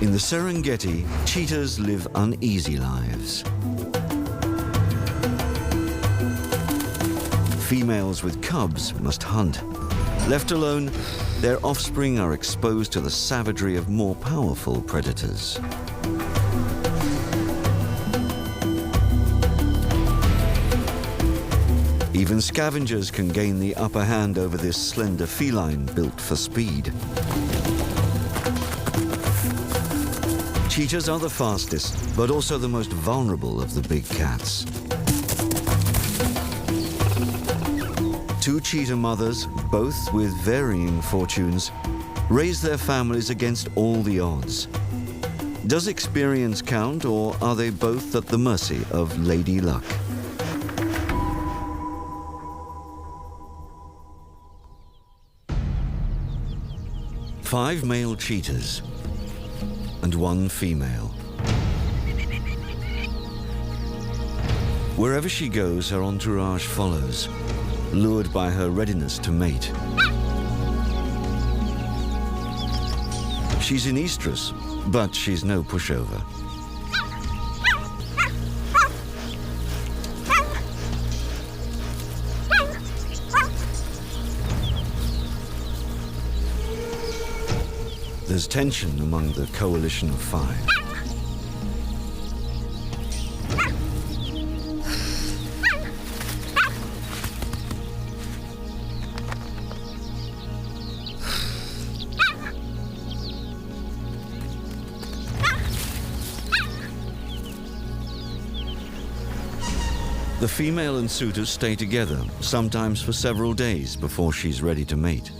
In the Serengeti, cheetahs live uneasy lives. Females with cubs must hunt. Left alone, their offspring are exposed to the savagery of more powerful predators. Even scavengers can gain the upper hand over this slender feline built for speed. Cheetahs are the fastest, but also the most vulnerable of the big cats. Two cheetah mothers, both with varying fortunes, raise their families against all the odds. Does experience count, or are they both at the mercy of Lady Luck? Five male cheetahs and one female. Wherever she goes, her entourage follows, lured by her readiness to mate. She's in estrus, but she's no pushover. There's tension among the coalition of five. The female and suitors stay together, sometimes for several days before she's ready to mate.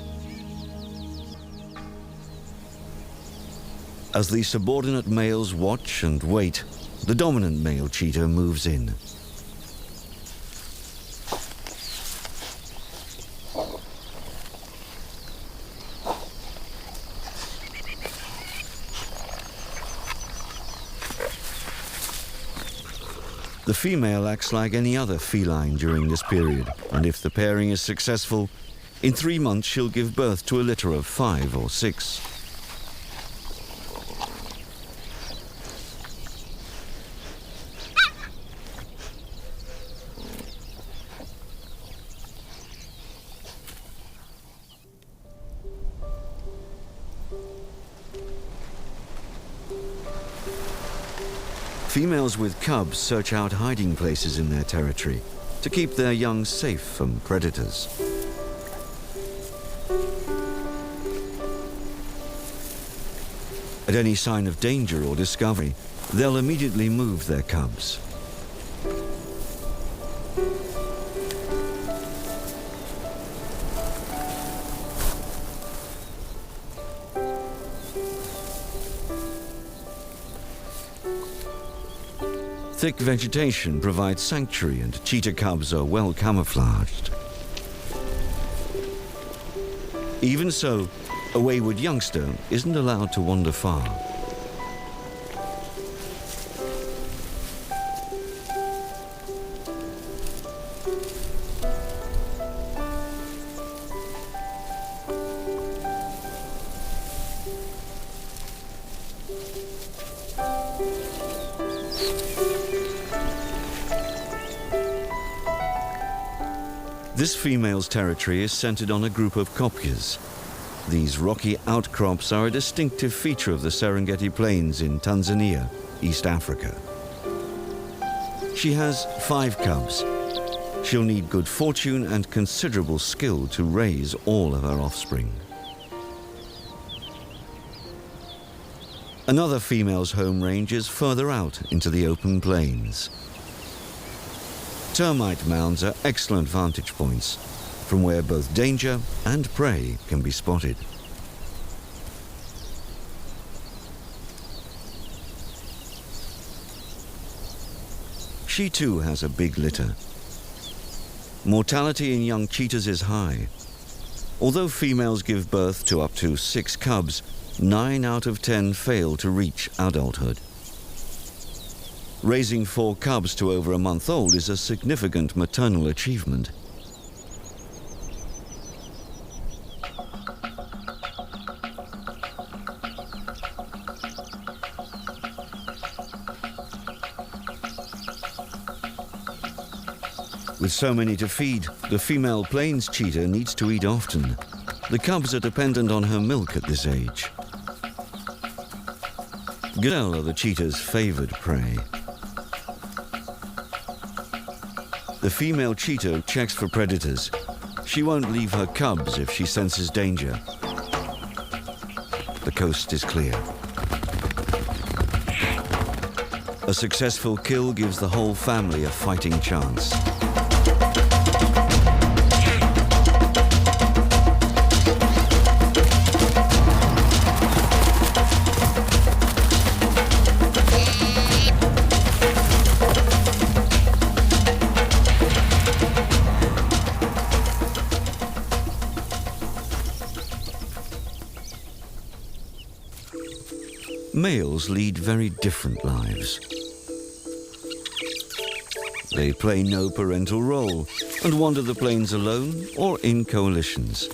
As the subordinate males watch and wait, the dominant male cheetah moves in. The female acts like any other feline during this period, and if the pairing is successful, in 3 months she'll give birth to a litter of 5 or 6. Females with cubs search out hiding places in their territory to keep their young safe from predators. At any sign of danger or discovery, they'll immediately move their cubs. Thick vegetation provides sanctuary, and cheetah cubs are well camouflaged. Even so, a wayward youngster isn't allowed to wander far. This female's territory is centered on a group of kopias. These rocky outcrops are a distinctive feature of the Serengeti Plains in Tanzania, East Africa. She has 5 cubs. She'll need good fortune and considerable skill to raise all of her offspring. Another female's home range is further out into the open plains. Termite mounds are excellent vantage points, from where both danger and prey can be spotted. She too has a big litter. Mortality in young cheetahs is high. Although females give birth to up to 6 cubs, 9 out of 10 fail to reach adulthood. Raising 4 cubs to over a month old is a significant maternal achievement. With so many to feed, the female plains cheetah needs to eat often. The cubs are dependent on her milk at this age. Gazelle are the cheetah's favored prey. The female cheetah checks for predators. She won't leave her cubs if she senses danger. The coast is clear. A successful kill gives the whole family a fighting chance. Males lead very different lives. They play no parental role and wander the plains alone or in coalitions.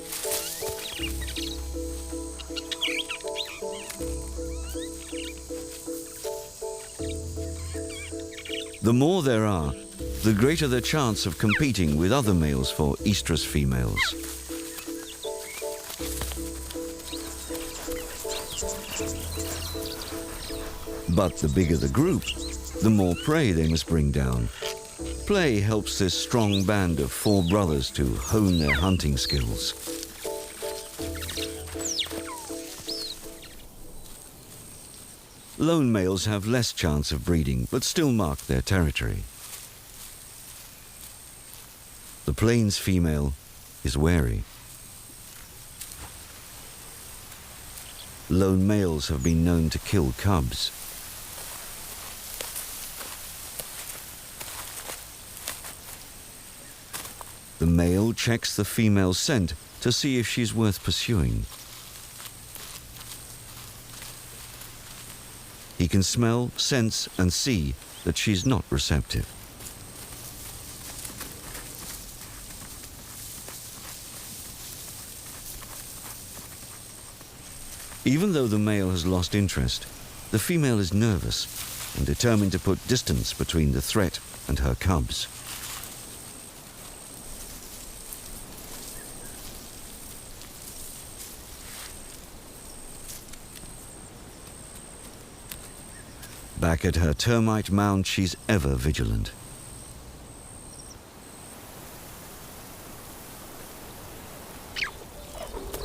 The more there are, the greater the chance of competing with other males for estrus females. But the bigger the group, the more prey they must bring down. Play helps this strong band of 4 brothers to hone their hunting skills. Lone males have less chance of breeding, but still mark their territory. The plains female is wary. Lone males have been known to kill cubs. The male checks the female's scent to see if she's worth pursuing. He can smell, sense, and see that she's not receptive. Even though the male has lost interest, the female is nervous and determined to put distance between the threat and her cubs. Back at her termite mound, she's ever vigilant.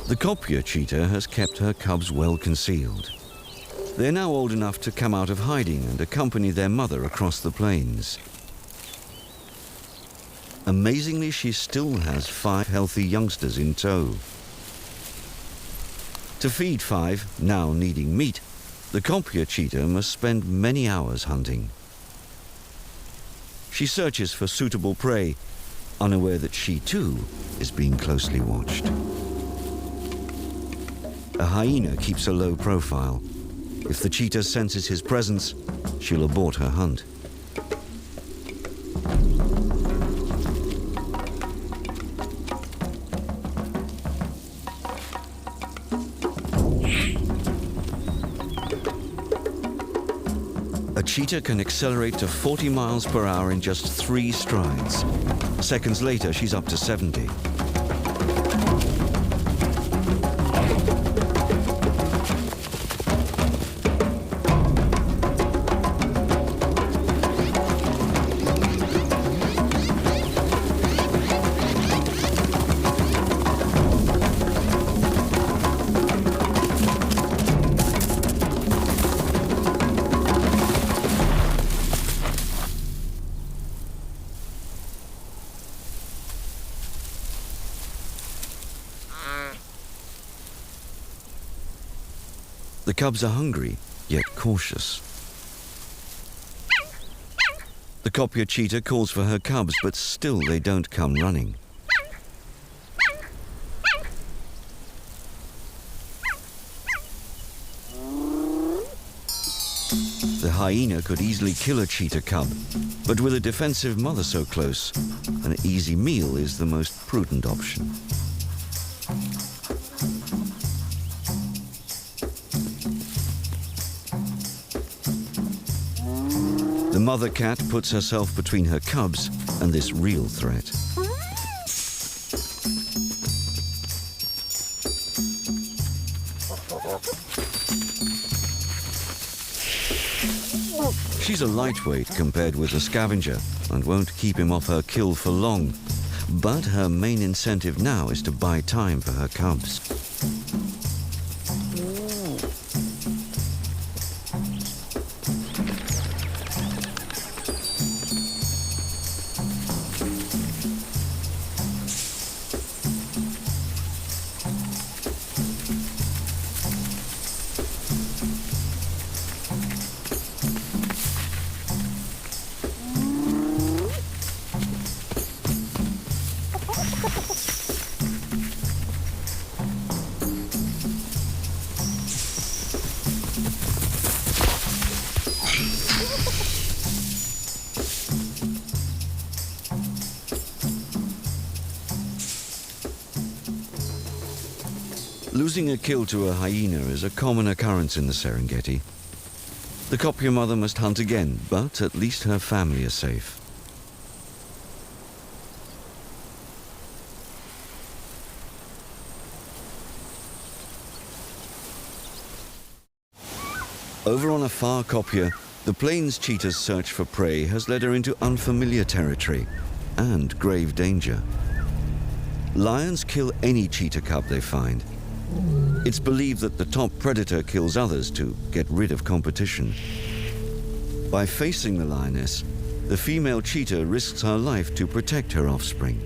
The Kopya cheetah has kept her cubs well concealed. They're now old enough to come out of hiding and accompany their mother across the plains. Amazingly, she still has 5 healthy youngsters in tow. To feed 5, now needing meat, the Kopya cheetah must spend many hours hunting. She searches for suitable prey, unaware that she too is being closely watched. A hyena keeps a low profile. If the cheetah senses his presence, she'll abort her hunt. A cheetah can accelerate to 40 miles per hour in just 3 strides. Seconds later, she's up to 70. The cubs are hungry, yet cautious. The Kopya cheetah calls for her cubs, but still they don't come running. The hyena could easily kill a cheetah cub, but with a defensive mother so close, an easy meal is the most prudent option. The mother cat puts herself between her cubs and this real threat. She's a lightweight compared with the scavenger and won't keep him off her kill for long. But her main incentive now is to buy time for her cubs. Losing a kill to a hyena is a common occurrence in the Serengeti. The copia mother must hunt again, but at least her family is safe. Over on a far copia, the plains cheetah's search for prey has led her into unfamiliar territory and grave danger. Lions kill any cheetah cub they find. It's believed that the top predator kills others to get rid of competition. By facing the lioness, the female cheetah risks her life to protect her offspring.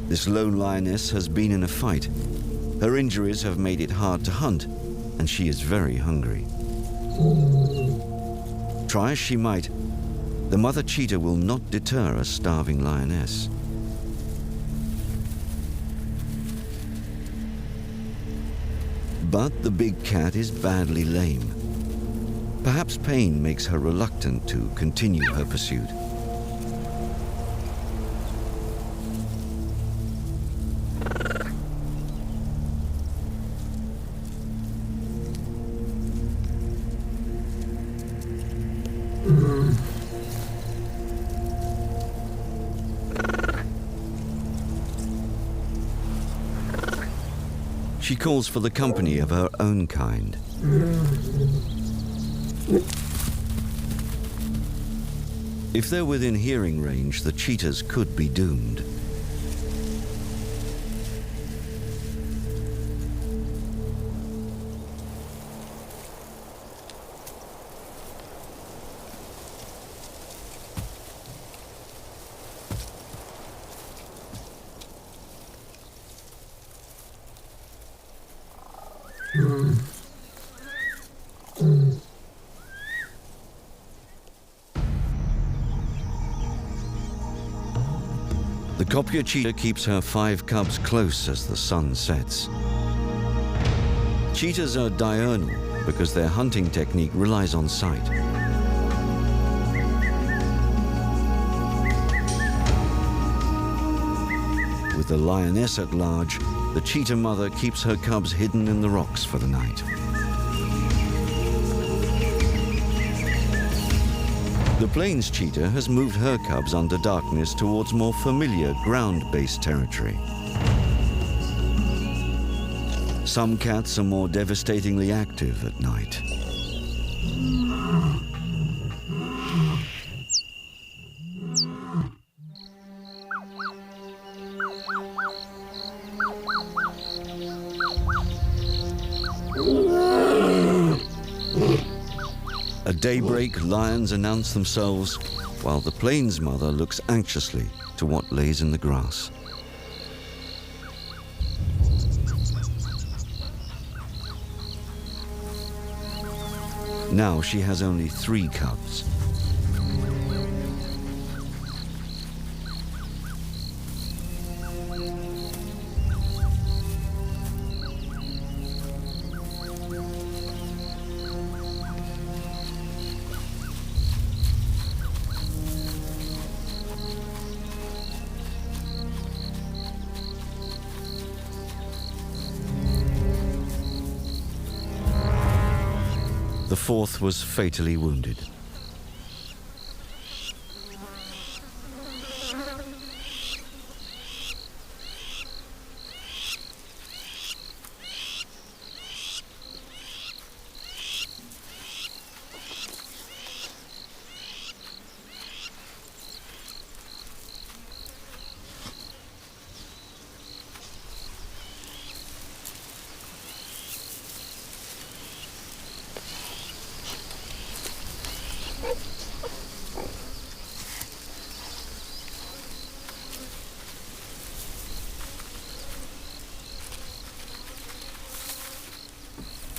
This lone lioness has been in a fight. Her injuries have made it hard to hunt, and she is very hungry. Try as she might, the mother cheetah will not deter a starving lioness. But the big cat is badly lame. Perhaps pain makes her reluctant to continue her pursuit. She calls for the company of her own kind. If they're within hearing range, the cheetahs could be doomed. The copia cheetah keeps her 5 cubs close as the sun sets. Cheetahs are diurnal because their hunting technique relies on sight. With the lioness at large, the cheetah mother keeps her cubs hidden in the rocks for the night. The plains cheetah has moved her cubs under darkness towards more familiar ground-based territory. Some cats are more devastatingly active at night. At daybreak, lions announce themselves, while the plains mother looks anxiously to what lays in the grass. Now she has only 3 cubs. The 4th was fatally wounded.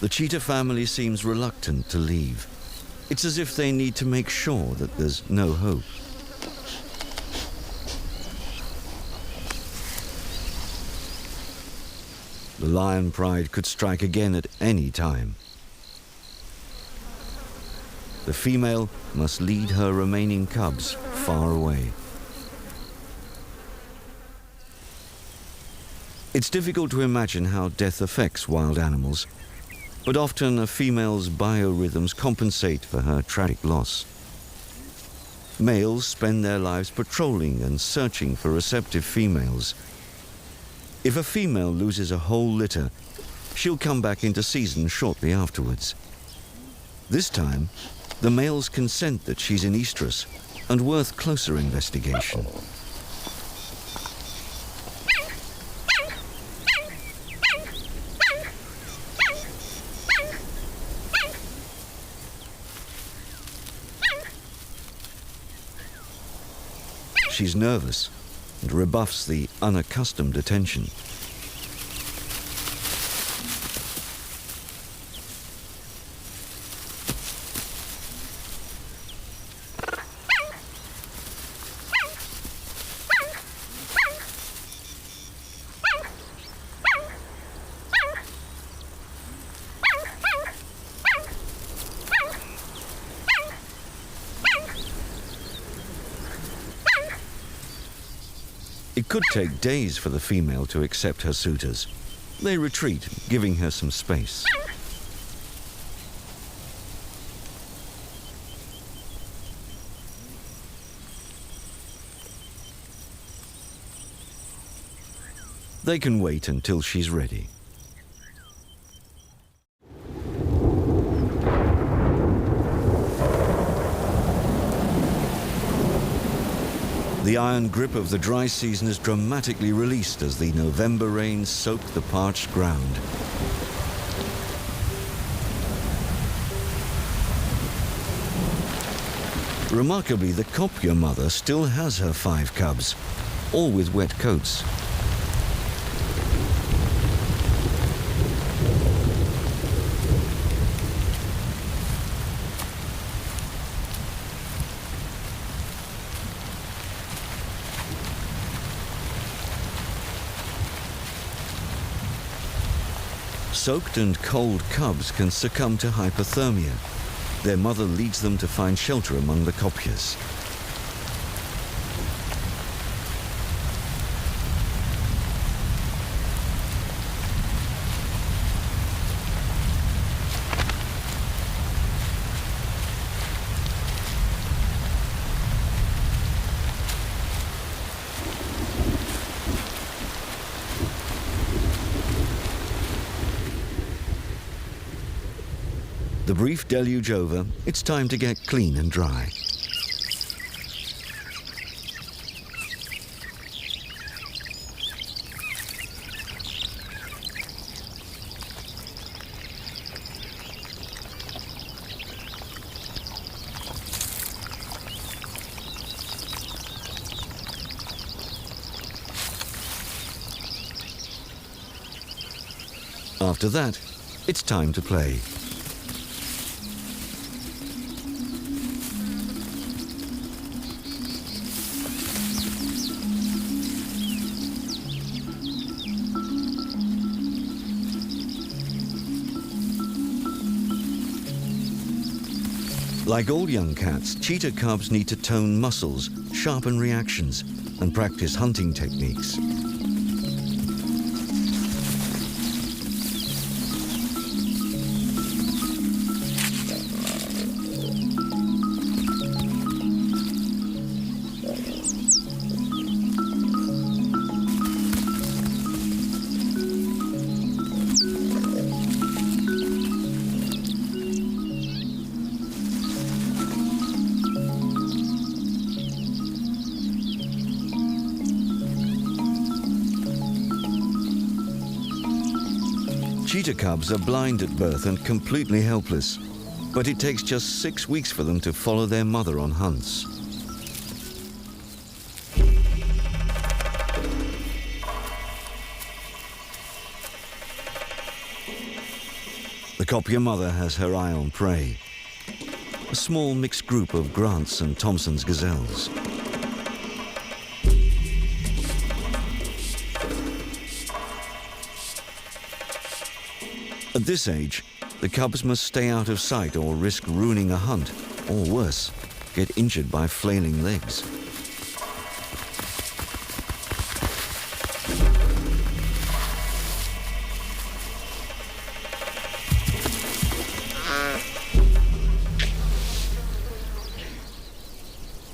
The cheetah family seems reluctant to leave. It's as if they need to make sure that there's no hope. The lion pride could strike again at any time. The female must lead her remaining cubs far away. It's difficult to imagine how death affects wild animals, but often a female's biorhythms compensate for her tragic loss. Males spend their lives patrolling and searching for receptive females. If a female loses a whole litter, she'll come back into season shortly afterwards. This time, the males consent that she's in estrus and worth closer investigation. She's nervous and rebuffs the unaccustomed attention. It could take days for the female to accept her suitors. They retreat, giving her some space. They can wait until she's ready. The iron grip of the dry season is dramatically released as the November rains soak the parched ground. Remarkably, the kopje mother still has her 5 cubs, all with wet coats. Soaked and cold cubs can succumb to hypothermia. Their mother leads them to find shelter among the kopjes. The brief deluge over, it's time to get clean and dry. After that, it's time to play. Like all young cats, cheetah cubs need to tone muscles, sharpen reactions, and practice hunting techniques. Cheetah cubs are blind at birth and completely helpless, but it takes just 6 weeks for them to follow their mother on hunts. The Kopje mother has her eye on prey. A small mixed group of Grant's and Thompson's gazelles. At this age, the cubs must stay out of sight or risk ruining a hunt, or worse, get injured by flailing legs.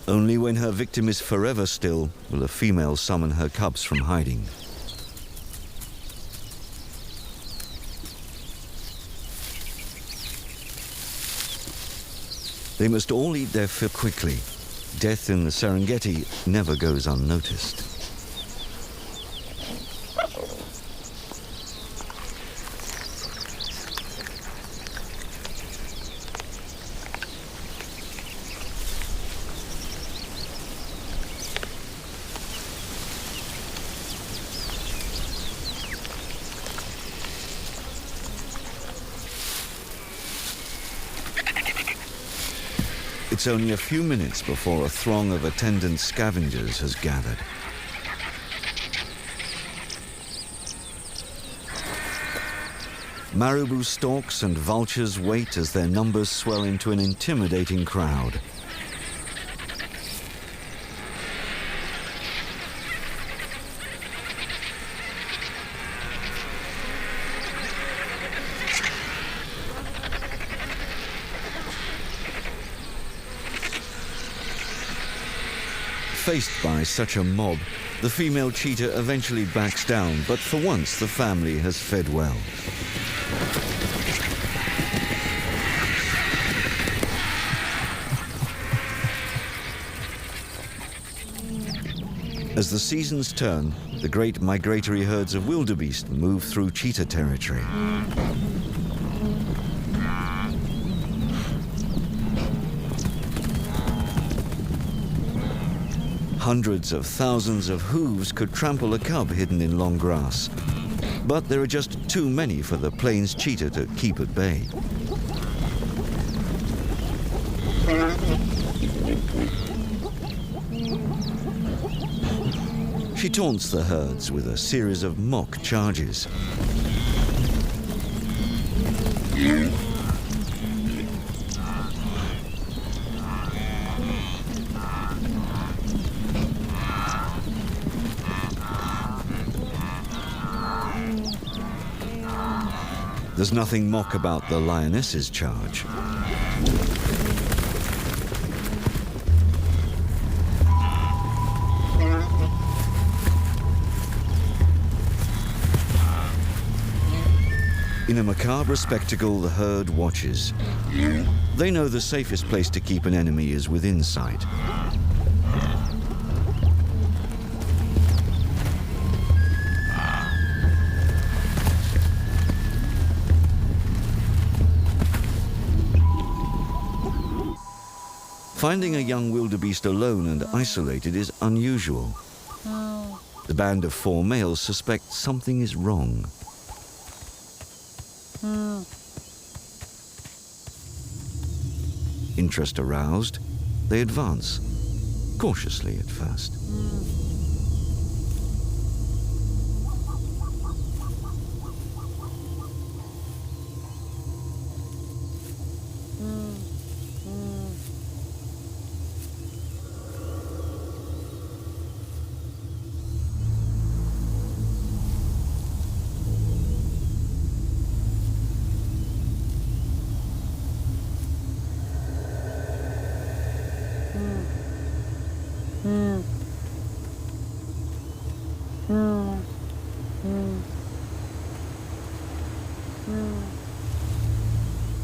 Only when her victim is forever still will a female summon her cubs from hiding. They must all eat their fill quickly. Death in the Serengeti never goes unnoticed. It's only a few minutes before a throng of attendant scavengers has gathered. Marabou storks and vultures wait as their numbers swell into an intimidating crowd. Faced by such a mob, the female cheetah eventually backs down, but for once the family has fed well. As the seasons turn, the great migratory herds of wildebeest move through cheetah territory. Hundreds of thousands of hooves could trample a cub hidden in long grass. But there are just too many for the plains cheetah to keep at bay. She taunts the herds with a series of mock charges. There's nothing mock about the lioness's charge. In a macabre spectacle, the herd watches. They know the safest place to keep an enemy is within sight. Finding a young wildebeest alone and isolated is unusual. The band of 4 males suspect something is wrong. Interest aroused, they advance, cautiously at first.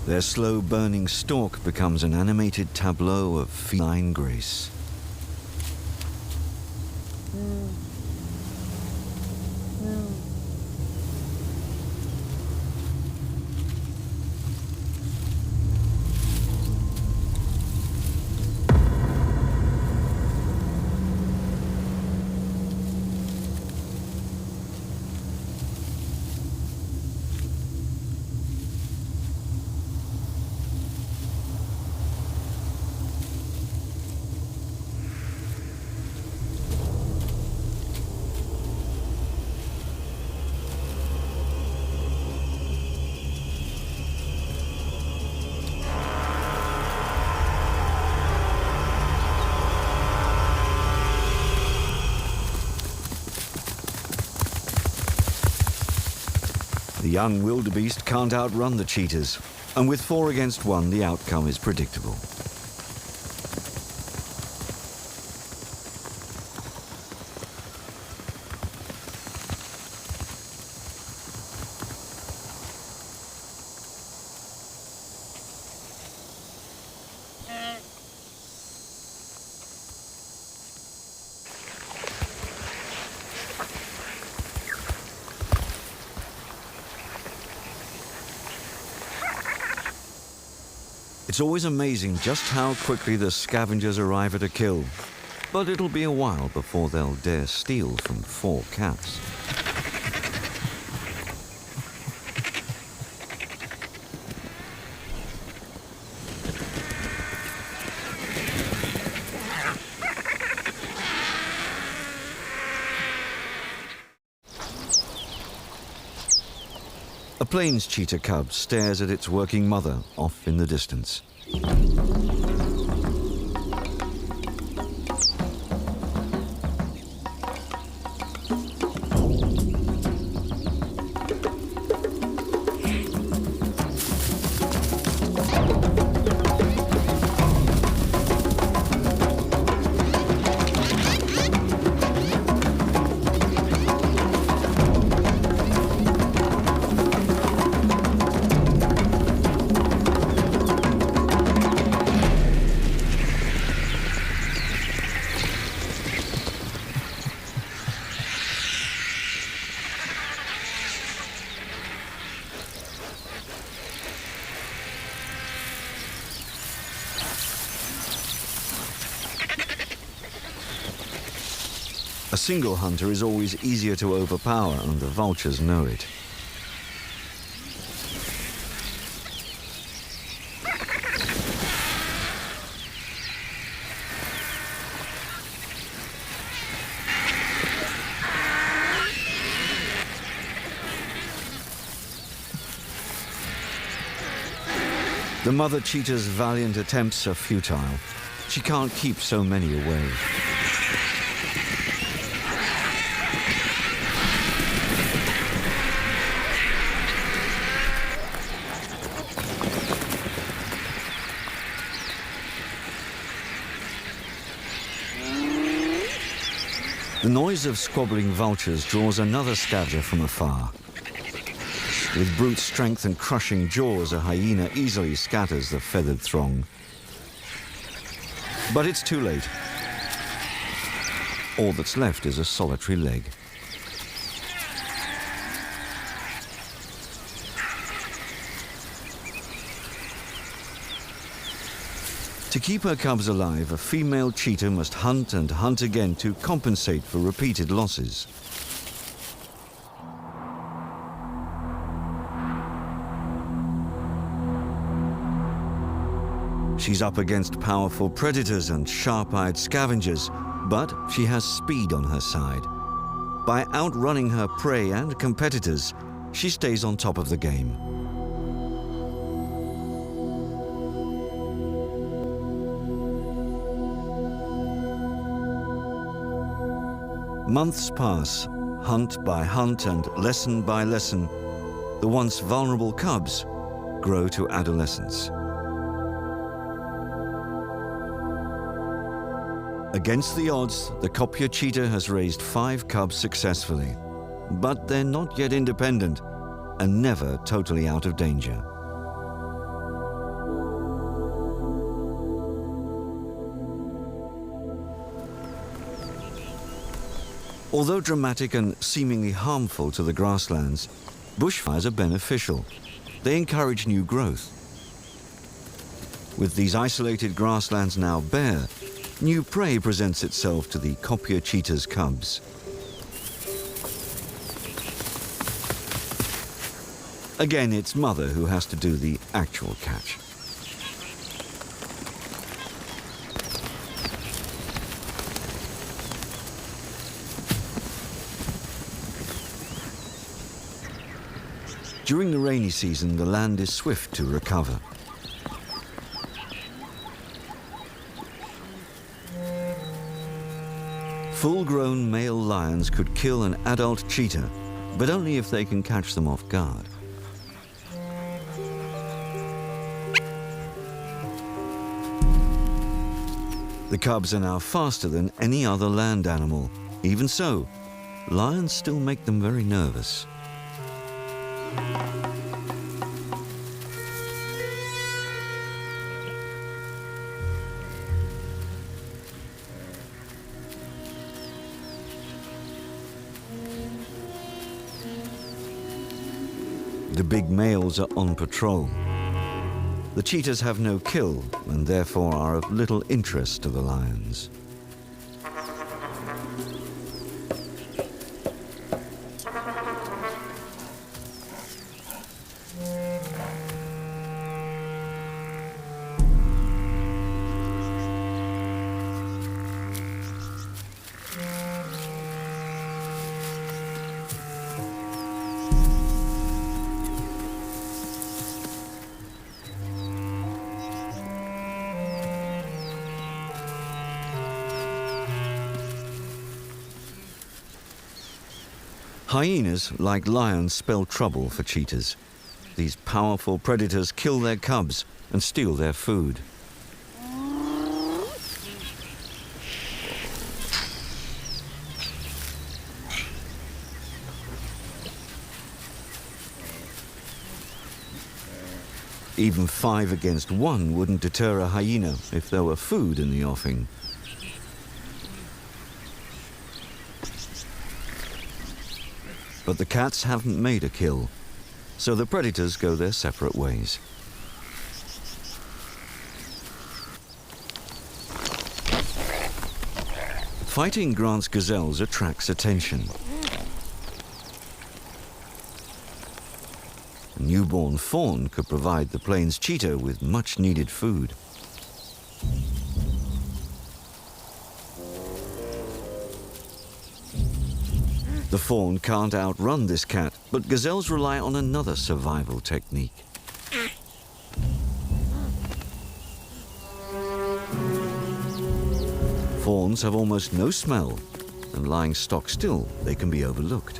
Their slow-burning stalk becomes an animated tableau of feline grace. The young wildebeest can't outrun the cheetahs, and with 4 against 1, the outcome is predictable. It's always amazing just how quickly the scavengers arrive at a kill, but it'll be a while before they'll dare steal from 4 cats. A plains cheetah cub stares at its working mother off in the distance. A single hunter is always easier to overpower, and the vultures know it. The mother cheetah's valiant attempts are futile. She can't keep so many away. The noise of squabbling vultures draws another scavenger from afar. With brute strength and crushing jaws, a hyena easily scatters the feathered throng. But it's too late. All that's left is a solitary leg. To keep her cubs alive, a female cheetah must hunt and hunt again to compensate for repeated losses. She's up against powerful predators and sharp-eyed scavengers, but she has speed on her side. By outrunning her prey and competitors, she stays on top of the game. Months pass, hunt by hunt and lesson by lesson. The once vulnerable cubs grow to adolescence. Against the odds, the Kopje cheetah has raised 5 cubs successfully. But they're not yet independent and never totally out of danger. Although dramatic and seemingly harmful to the grasslands, bushfires are beneficial. They encourage new growth. With these isolated grasslands now bare, new prey presents itself to the Kopje cheetah's cubs. Again, it's mother who has to do the actual catch. During the rainy season, the land is swift to recover. Full-grown male lions could kill an adult cheetah, but only if they can catch them off guard. The cubs are now faster than any other land animal. Even so, lions still make them very nervous. The big males are on patrol. The cheetahs have no kill and therefore are of little interest to the lions. Hyenas, like lions, spell trouble for cheetahs. These powerful predators kill their cubs and steal their food. Even 5 against 1 wouldn't deter a hyena if there were food in the offing. But the cats haven't made a kill, so the predators go their separate ways. Fighting Grant's gazelles attracts attention. A newborn fawn could provide the plains cheetah with much-needed food. The fawn can't outrun this cat, but gazelles rely on another survival technique. Fawns have almost no smell, and lying stock still, they can be overlooked.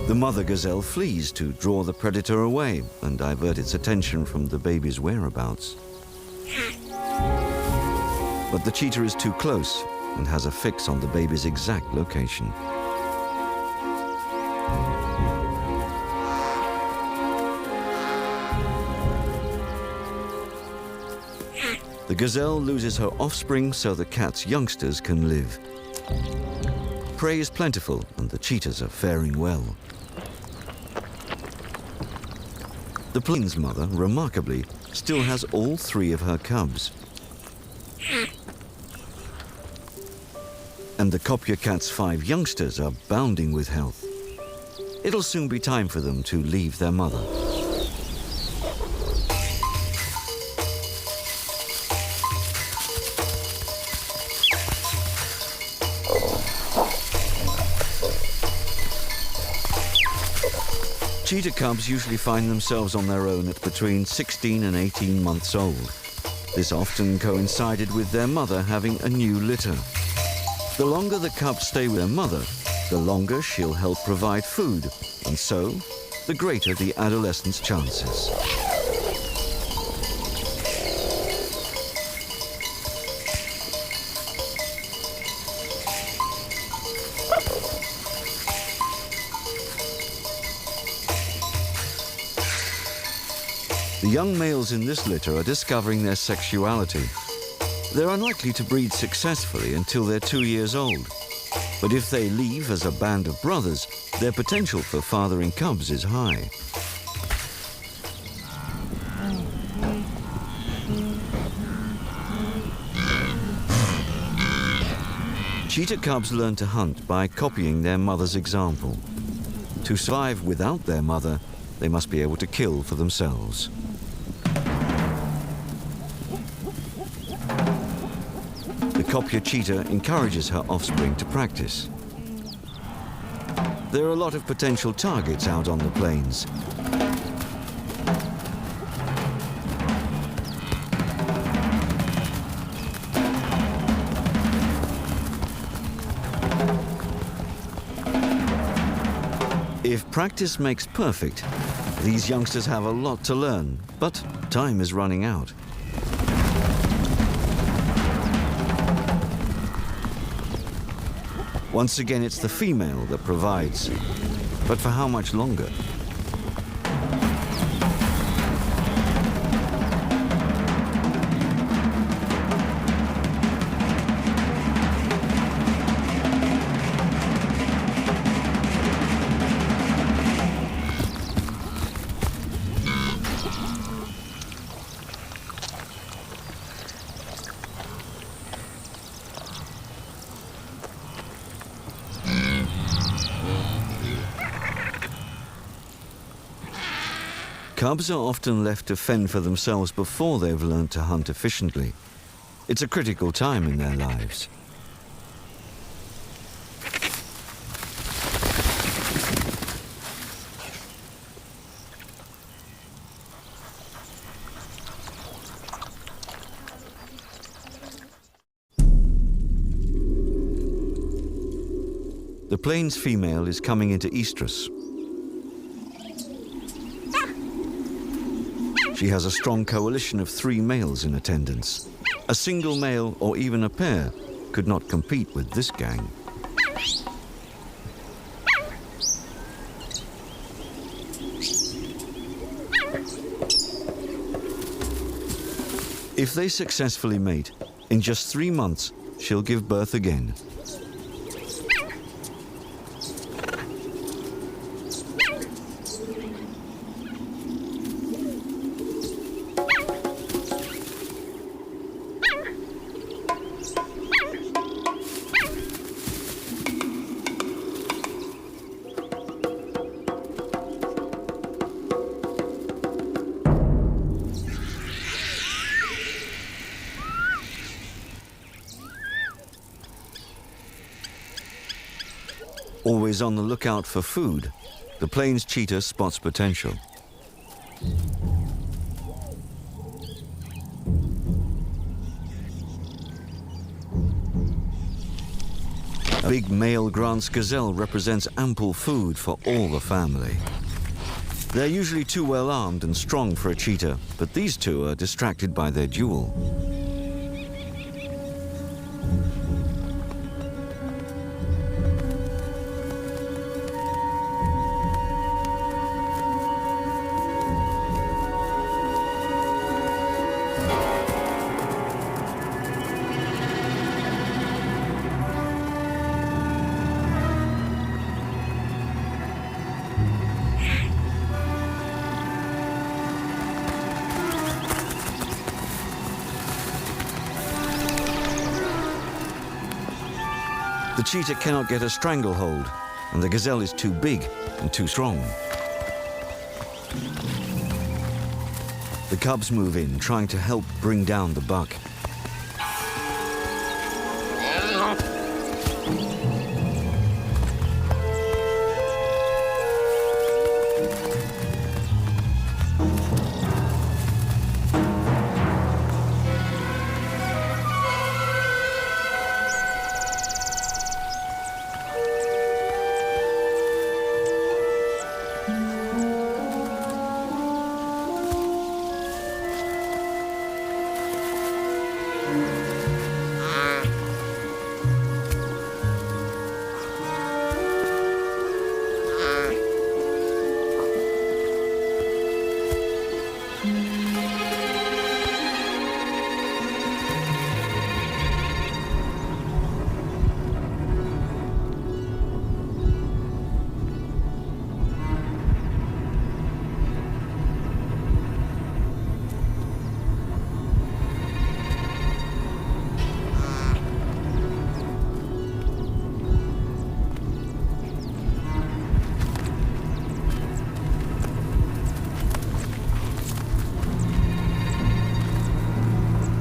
The mother gazelle flees to draw the predator away and divert its attention from the baby's whereabouts. But the cheetah is too close and has a fix on the baby's exact location. The gazelle loses her offspring so the cat's youngsters can live. Prey is plentiful and the cheetahs are faring well. The plains mother, remarkably, still has all 3 of her cubs. And the Kopje cat's 5 youngsters are bounding with health. It'll soon be time for them to leave their mother. Cheetah cubs usually find themselves on their own at between 16 and 18 months old. This often coincided with their mother having a new litter. The longer the cubs stay with their mother, the longer she'll help provide food, and so, the greater the adolescent's chances. The young males in this litter are discovering their sexuality. They're unlikely to breed successfully until they're 2 years old. But if they leave as a band of brothers, their potential for fathering cubs is high. Cheetah cubs learn to hunt by copying their mother's example. To survive without their mother, they must be able to kill for themselves. The Kopje cheetah encourages her offspring to practice. There are a lot of potential targets out on the plains. If practice makes perfect, these youngsters have a lot to learn, but time is running out. Once again, it's the female that provides. But for how much longer? Cubs are often left to fend for themselves before they've learned to hunt efficiently. It's a critical time in their lives. The plains female is coming into estrus. She has a strong coalition of 3 males in attendance. A single male or even a pair could not compete with this gang. If they successfully mate, in just 3 months, she'll give birth again. Always on the lookout for food, the plains cheetah spots potential. A big male Grant's gazelle represents ample food for all the family. They're usually too well armed and strong for a cheetah, but these two are distracted by their duel. The cheetah cannot get a stranglehold, and the gazelle is too big and too strong. The cubs move in, trying to help bring down the buck.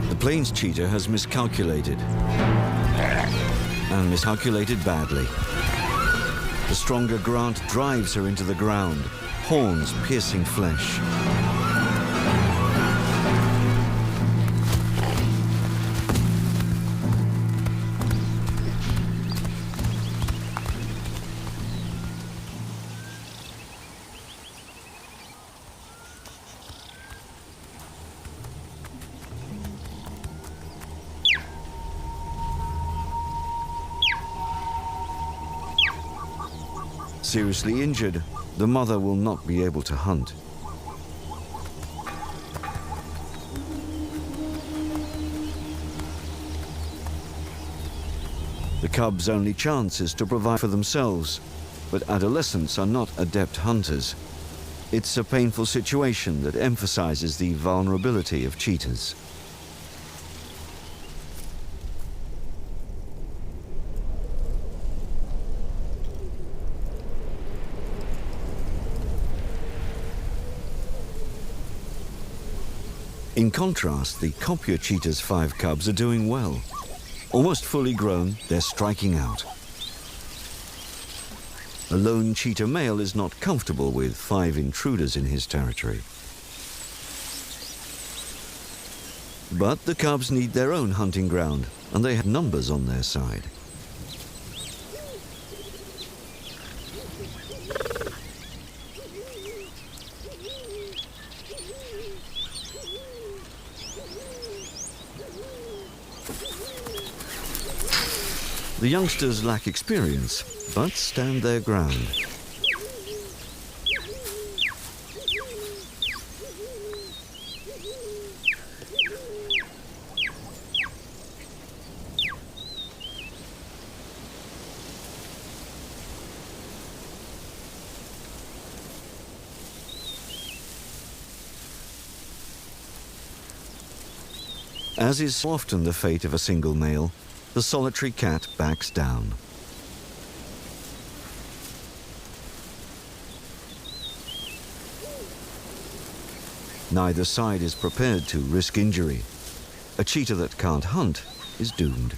The plains cheetah has miscalculated, and miscalculated badly. The stronger Grant drives her into the ground, horns piercing flesh. Seriously injured, the mother will not be able to hunt. The cubs' only chance is to provide for themselves, but adolescents are not adept hunters. It's a painful situation that emphasizes the vulnerability of cheetahs. In contrast, the Kopya cheetah's 5 cubs are doing well. Almost fully grown, they're striking out. A lone cheetah male is not comfortable with 5 intruders in his territory. But the cubs need their own hunting ground, and they have numbers on their side. The youngsters lack experience, but stand their ground. As is so often the fate of a single male, the solitary cat backs down. Neither side is prepared to risk injury. A cheetah that can't hunt is doomed.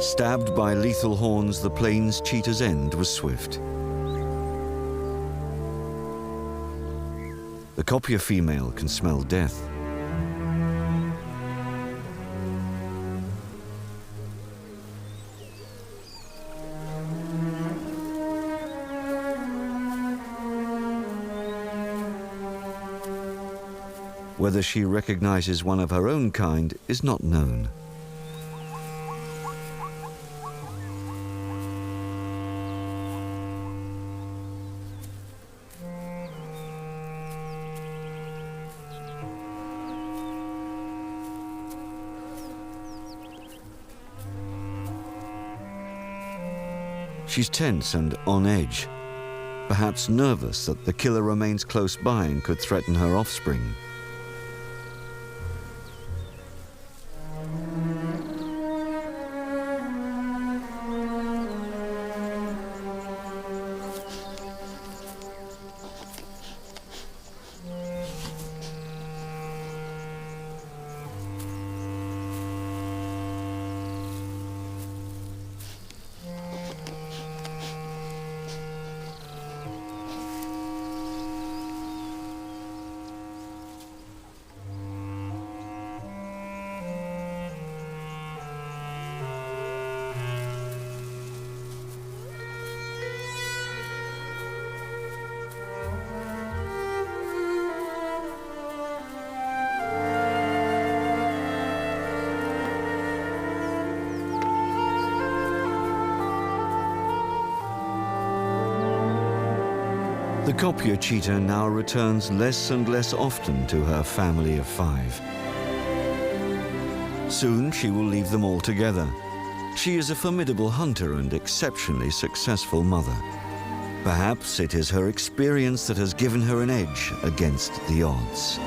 Stabbed by lethal horns, the plains cheetah's end was swift. The Kopya female can smell death. Whether she recognizes one of her own kind is not known. She's tense and on edge, perhaps nervous that the killer remains close by and could threaten her offspring. The Kopya cheetah now returns less and less often to her family of 5. Soon she will leave them all together. She is a formidable hunter and exceptionally successful mother. Perhaps it is her experience that has given her an edge against the odds.